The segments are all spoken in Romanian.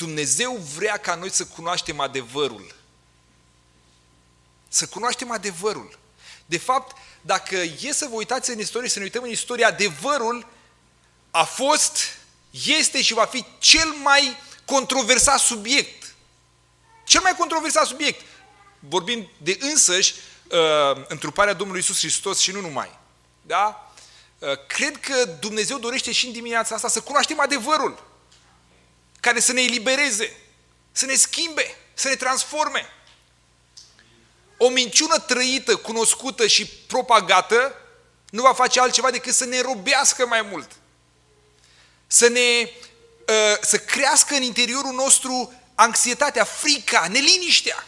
Dumnezeu vrea ca noi să cunoaștem adevărul. Să cunoaștem adevărul. De fapt, dacă e să vă uitați în istorie, să ne uităm în istorie, adevărul a fost, este și va fi cel mai controversat subiect. Cel mai controversat subiect. Vorbim de însăși întruparea Domnului Iisus Hristos și nu numai. Da? Cred că Dumnezeu dorește și în dimineața asta să cunoaștem adevărul care să ne elibereze, să ne schimbe, să ne transforme. O minciună trăită, cunoscută și propagată nu va face altceva decât să ne robească mai mult. Să crească în interiorul nostru anxietatea, frica, neliniștea.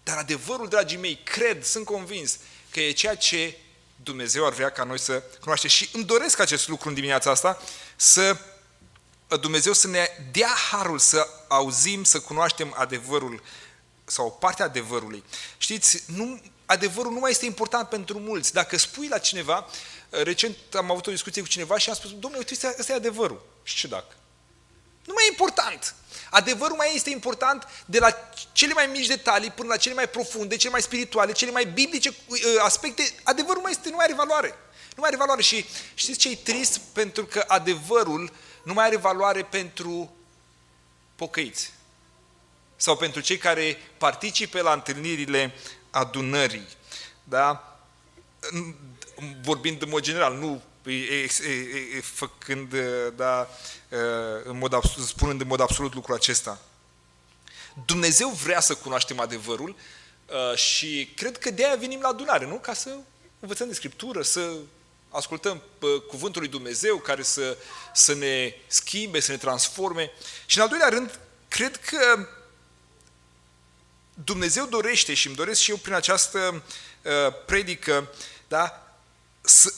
Dar adevărul, dragii mei, sunt convins că e ceea ce Dumnezeu ar vrea ca noi să cunoaștem. Și îmi doresc acest lucru în dimineața asta, să Dumnezeu să ne dea harul să auzim, să cunoaștem adevărul sau o parte a adevărului. Știți, adevărul nu mai este important pentru mulți. Dacă spui la cineva, recent am avut o discuție cu cineva și am spus, domnule, uite, ăsta e adevărul. Și ce dacă? Nu mai e important. Adevărul mai este important de la cele mai mici detalii până la cele mai profunde, cele mai spirituale, cele mai biblice aspecte. Adevărul nu mai are valoare. Nu mai are valoare. Și știți ce e trist? Pentru că adevărul nu mai are valoare pentru pocăiți. Sau pentru cei care participe la întâlnirile adunării. Da? Vorbind în mod general, nu făcând, da, spunând în mod absolut lucrul acesta. Dumnezeu vrea să cunoaștem adevărul și cred că de-aia venim la adunare, nu? Ca să învățăm de Scriptură, să ascultăm cuvântul lui Dumnezeu care să ne schimbe, să ne transforme. Și în al doilea rând, cred că Dumnezeu dorește și îmi doresc și eu prin această predică, da,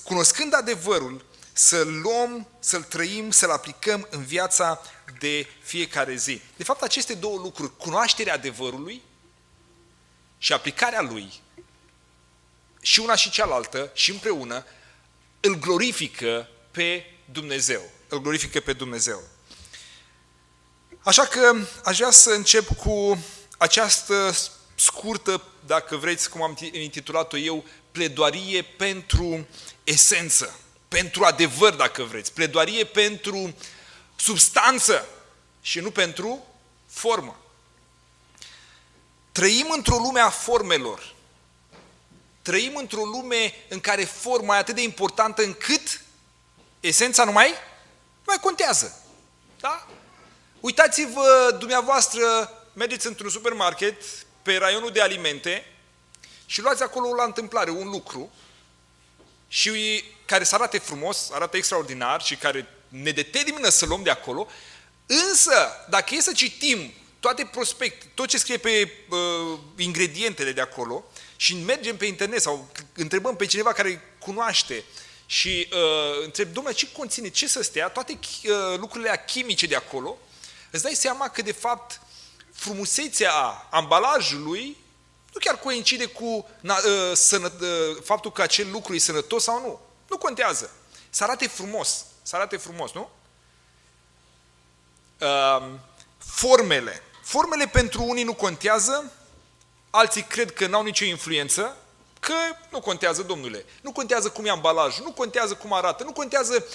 cunoscând adevărul, să-l luăm, să-l trăim, să-l aplicăm în viața de fiecare zi. De fapt, aceste două lucruri, cunoașterea adevărului și aplicarea lui, și una și cealaltă, și împreună, îl glorifică pe Dumnezeu. Îl glorifică pe Dumnezeu. Așa că aș vrea să încep cu această scurtă, dacă vreți, cum am intitulat-o eu, pledoarie pentru esență, pentru adevăr, dacă vreți, pledoarie pentru substanță și nu pentru formă. Trăim într-o lume a formelor. Trăim într-o lume în care forma e atât de importantă încât esența nu mai contează. Da? Uitați-vă dumneavoastră, mergeți într-un supermarket pe raionul de alimente și luați acolo la întâmplare un lucru și care să arate frumos, arată extraordinar și care ne determină să luăm de acolo, însă dacă e să citim toate tot ce scrie pe ingredientele de acolo și mergem pe internet sau întrebăm pe cineva care cunoaște și întreb, domnule, ce conține, ce să stea, toate lucrurile chimice de acolo, îți dai seama că de fapt frumusețea ambalajului nu chiar coincide cu faptul că acel lucru e sănătos sau nu. Nu contează. Să arate frumos. Să arate frumos, nu? Formele. Formele pentru unii nu contează, alții cred că n-au nicio influență, că nu contează, domnule. Nu contează cum e ambalajul, nu contează cum arată, nu contează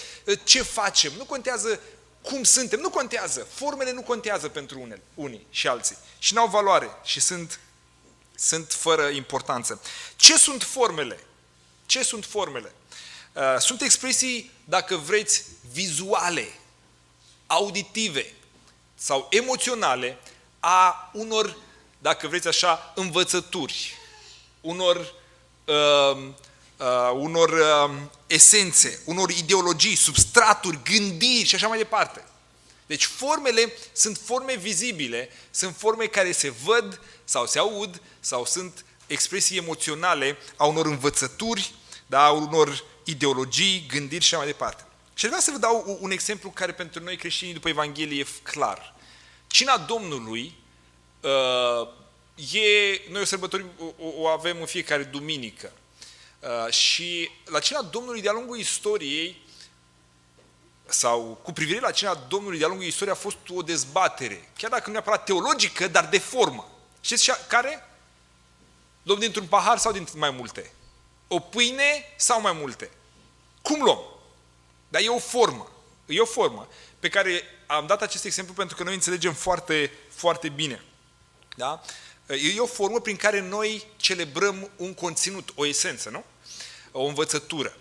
ce facem, nu contează cum suntem, nu contează. Formele nu contează pentru unii și alții. Și n-au valoare și sunt fără importanță. Ce sunt formele? Ce sunt formele? Sunt expresii, dacă vreți, vizuale, auditive sau emoționale a unor, dacă vreți așa, învățături, unor esențe, unor ideologii, substraturi, gândiri și așa mai departe. Deci formele sunt forme vizibile, sunt forme care se văd sau se aud sau sunt expresii emoționale a unor învățături, da, a unor ideologii, gândiri și așa mai departe. Și aș vrea să vă dau un exemplu care pentru noi creștinii după Evanghelie e clar. Cina Domnului, noi o sărbătorim, o avem în fiecare duminică. Și la Cina Domnului, de-a lungul istoriei, sau cu privire la cina Domnului de-a lungul istoriei a fost o dezbatere, chiar dacă nu neapărat teologică, dar de formă. Știți care? Luăm dintr-un pahar sau din mai multe? O pâine sau mai multe? Cum luăm? Dar e o formă. E o formă pe care am dat acest exemplu pentru că noi înțelegem foarte, foarte bine. Da? E o formă prin care noi celebrăm un conținut, o esență, nu? O învățătură.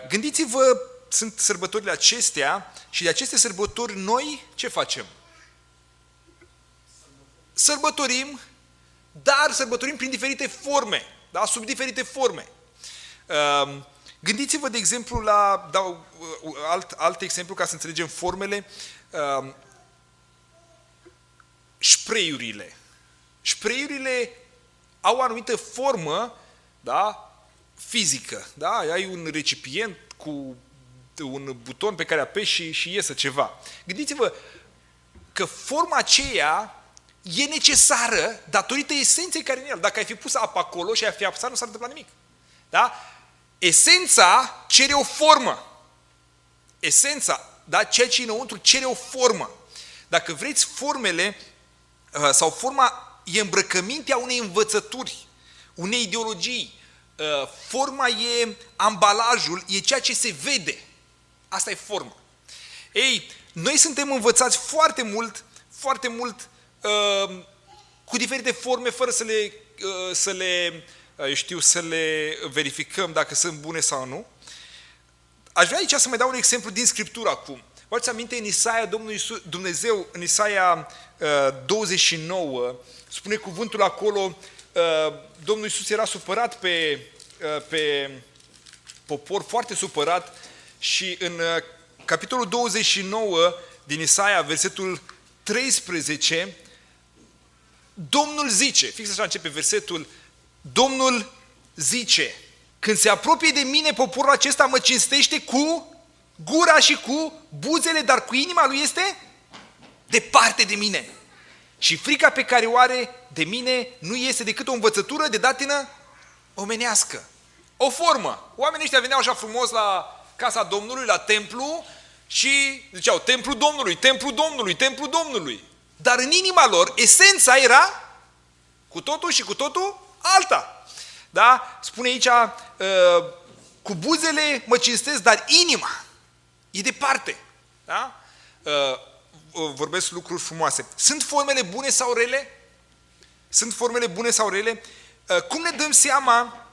Gândiți-vă, sunt sărbătorile acestea și de aceste sărbători noi ce facem? Sărbătorim, dar sărbătorim prin diferite forme, da? Sub diferite forme. Gândiți-vă, de exemplu, dau alt exemplu ca să înțelegem formele, spray-urile. Spray-urile au o anumită formă, da? Fizică. Da? Ai un recipient cu un buton pe care apeși și iese ceva. Gândiți-vă că forma aceea e necesară datorită esenței care în el. Dacă ai fi pus apă acolo și ai fi apăsat, nu s-ar întâmpla nimic. Da? Esența cere o formă. Esența, da? Ceea ce e înăuntru cere o formă. Dacă vreți, formele sau forma e îmbrăcămintea unei învățături, unei ideologii. Forma e ambalajul, e ceea ce se vede. Asta e forma. Ei, noi suntem învățați foarte mult cu diferite forme, fără să le verificăm dacă sunt bune sau nu. Aș vrea aici să mai dau un exemplu din Scriptură acum. Vă aduceți aminte, în Isaia, Dumnezeu, în Isaia 29, spune cuvântul acolo, Domnul Iisus era supărat pe popor, foarte supărat, și în capitolul 29 din Isaia, versetul 13, Domnul zice, fix așa începe versetul, Domnul zice, când se apropie de mine, poporul acesta mă cinstește cu gura și cu buzele, dar cu inima lui este departe de mine. Și frica pe care o are de mine nu este decât o învățătură de datină omenească. O formă. Oamenii ăștia veneau așa frumos la casa Domnului, la templu și ziceau, templu Domnului, templu Domnului, templu Domnului. Dar în inima lor, esența era cu totul și cu totul alta. Da? Spune aici, cu buzele mă cinstesc, dar inima e departe. Da? Vorbesc lucruri frumoase. Sunt formele bune sau rele? Sunt formele bune sau rele? Cum ne dăm seama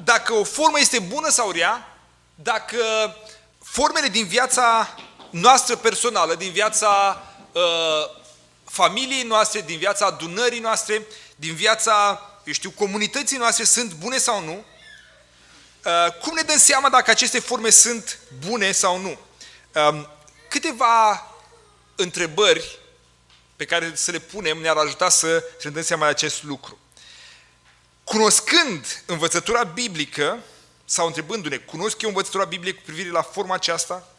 dacă o formă este bună sau rea? Dacă formele din viața noastră personală, din viața familiei noastre, din viața adunării noastre, din viața, comunității noastre sunt bune sau nu? Cum ne dăm seama dacă aceste forme sunt bune sau nu? Câteva întrebări pe care să le punem ne-ar ajuta să ne dăm seama de acest lucru. Cunoscând învățătura biblică, sau întrebându-ne, cunosc eu învățătura biblică cu privire la forma aceasta?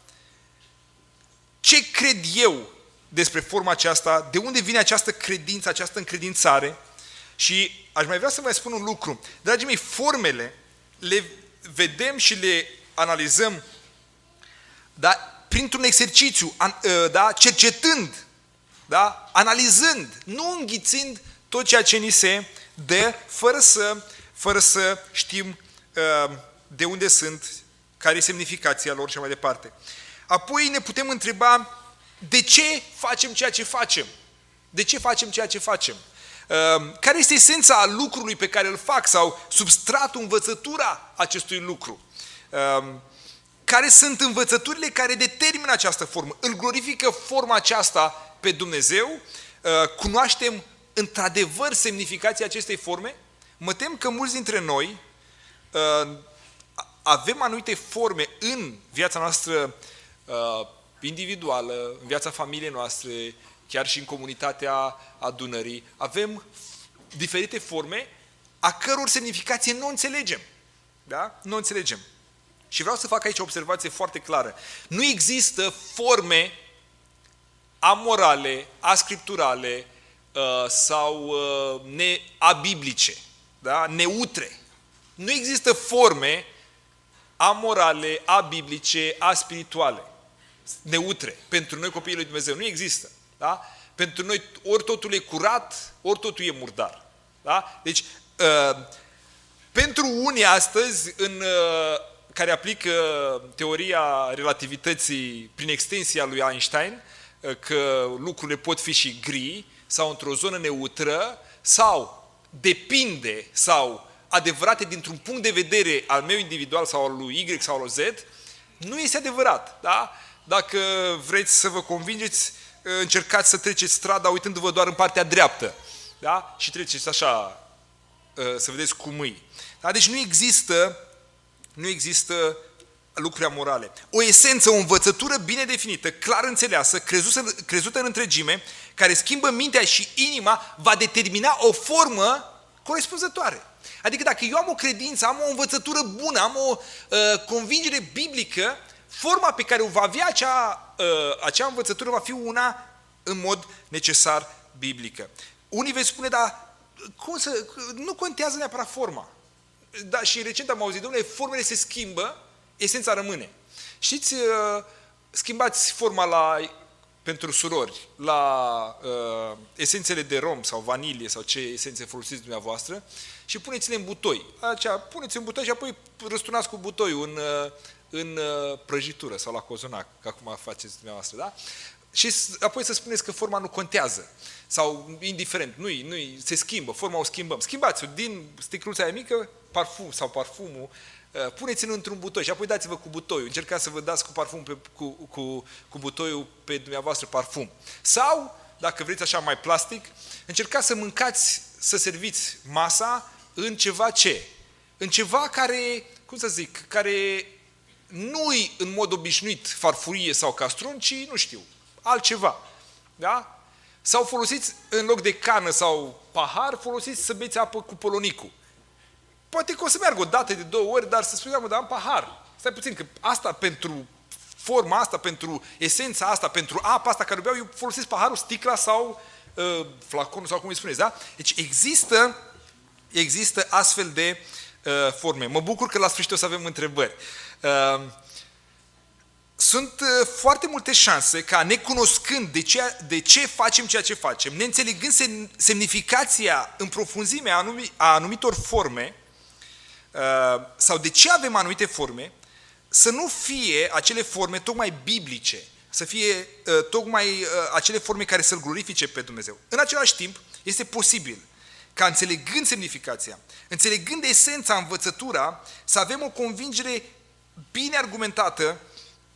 Ce cred eu despre forma aceasta? De unde vine această credință, această încredințare? Și aș mai vrea să vă spun un lucru. Dragii mei, formele le vedem și le analizăm, da, printr-un exercițiu, da, cercetând, da, analizând, nu înghițind tot ceea ce ni se dă, fără să știm de unde sunt, care e semnificația lor și mai departe. Apoi ne putem întreba de ce facem ceea ce facem? De ce facem ceea ce facem? Care este esența lucrului pe care îl fac sau substratul, învățătura acestui lucru? Care sunt învățăturile care determină această formă? Îl glorifică forma aceasta pe Dumnezeu? Cunoaștem într-adevăr semnificația acestei forme? Mă tem că mulți dintre noi avem anumite forme în viața noastră individuală, în viața familiei noastre, chiar și în comunitatea adunării. Avem diferite forme a căror semnificație nu înțelegem. Da? Nu înțelegem. Și vreau să fac aici o observație foarte clară. Nu există forme amorale, ascripturale sau abiblice, da? Neutre. Nu există forme amorale, abiblice, aspirituale. neutre pentru noi copiii lui Dumnezeu. Nu există. Da? Pentru noi ori totul e curat, ori totul e murdar. Da? Deci, pentru unii astăzi, care aplică teoria relativității prin extensia lui Einstein, că lucrurile pot fi și gri, sau într-o zonă neutră, sau depinde, sau adevărate dintr-un punct de vedere al meu individual sau al lui Y sau al lui Z, nu este adevărat. Da? Dacă vreți să vă convingeți, încercați să treceți strada uitându-vă doar în partea dreaptă. Da? Și treceți așa, să vedeți cum îi. Da? Deci nu există lucruri amorale. O esență, o învățătură bine definită, clar înțeleasă, crezută în întregime, care schimbă mintea și inima, va determina o formă corespunzătoare. Adică dacă eu am o credință, am o învățătură bună, am o convingere biblică, forma pe care o va avea acea învățătură va fi una în mod necesar biblică. Unii veți spune, dar nu contează neapărat forma. Da, și recent am auzit, domnule, formele se schimbă, esența rămâne. Știți, schimbați forma pentru surori, la esențele de rom sau vanilie sau ce esențe folosiți dumneavoastră și puneți-le în butoi. Puneți în butoi și apoi răsturnați cu butoiul în prăjitură sau la cozonac, ca acum faceți dumneavoastră, da? Și apoi să spuneți că forma nu contează. Sau indiferent, se schimbă, forma o schimbăm. Schimbați-o din sticluța aia mică, parfumul, puneți-l într-un butoi și apoi dați-vă cu butoiul. Încercați să vă dați cu parfum cu butoiul pe dumneavoastră parfum. Sau, dacă vreți așa mai plastic, încercați să mâncați, să serviți masa în ceva ce? În ceva care, care nu-i în mod obișnuit farfurie sau castron, ci, nu știu, altceva. Da? Sau folosiți, în loc de cană sau pahar, folosiți să beți apă cu polonicul. Poate că o să meargă o dată de 2 ori, dar să spuneam, dar am pahar. Stai puțin, că asta pentru forma asta, pentru esența asta, pentru apa asta care o beau, eu folosesc paharul, sticla sau flaconul sau cum îi spuneți, da? Deci există astfel de forme. Mă bucur că la sfârșit o să avem întrebări. Sunt foarte multe șanse ca, necunoscând de ce facem ceea ce facem, neînțelegând semnificația în profunzime a anumitor forme, sau de ce avem anumite forme, să nu fie acele forme tocmai biblice, să fie tocmai acele forme care să-L glorifice pe Dumnezeu. În același timp, este posibil ca, înțelegând semnificația, înțelegând esența, învățătura, să avem o convingere bine argumentată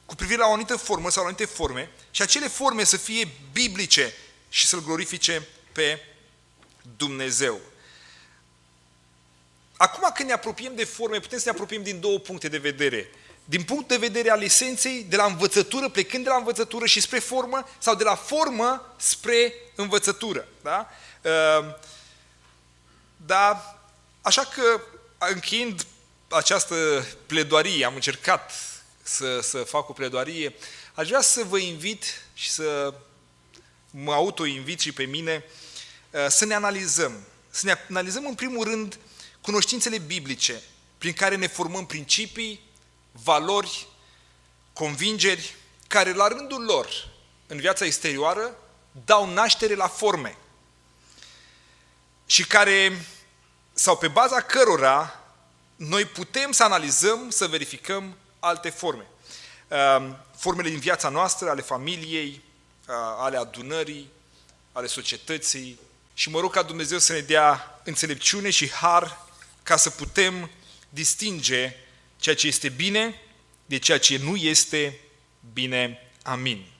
cu privire la o anumită formă sau la anumite forme și acele forme să fie biblice și să-L glorifice pe Dumnezeu. Acum când ne apropiem de forme, putem să ne apropiem din 2 puncte de vedere. Din punct de vedere al esenței, de la învățătură, plecând de la învățătură și spre formă, sau de la formă spre învățătură. Da? Dar, așa că, încheind această pledoarie, am încercat să fac o pledoarie, aș vrea să vă invit și să mă auto-invit și pe mine să ne analizăm. Să ne analizăm în primul rând cunoștințele biblice prin care ne formăm principii, valori, convingeri, care la rândul lor, în viața exterioară, dau naștere la forme și care, sau pe baza cărora, noi putem să analizăm, să verificăm alte forme. Formele din viața noastră, ale familiei, ale adunării, ale societății și mă rog ca Dumnezeu să ne dea înțelepciune și har ca să putem distinge ceea ce este bine de ceea ce nu este bine. Amin.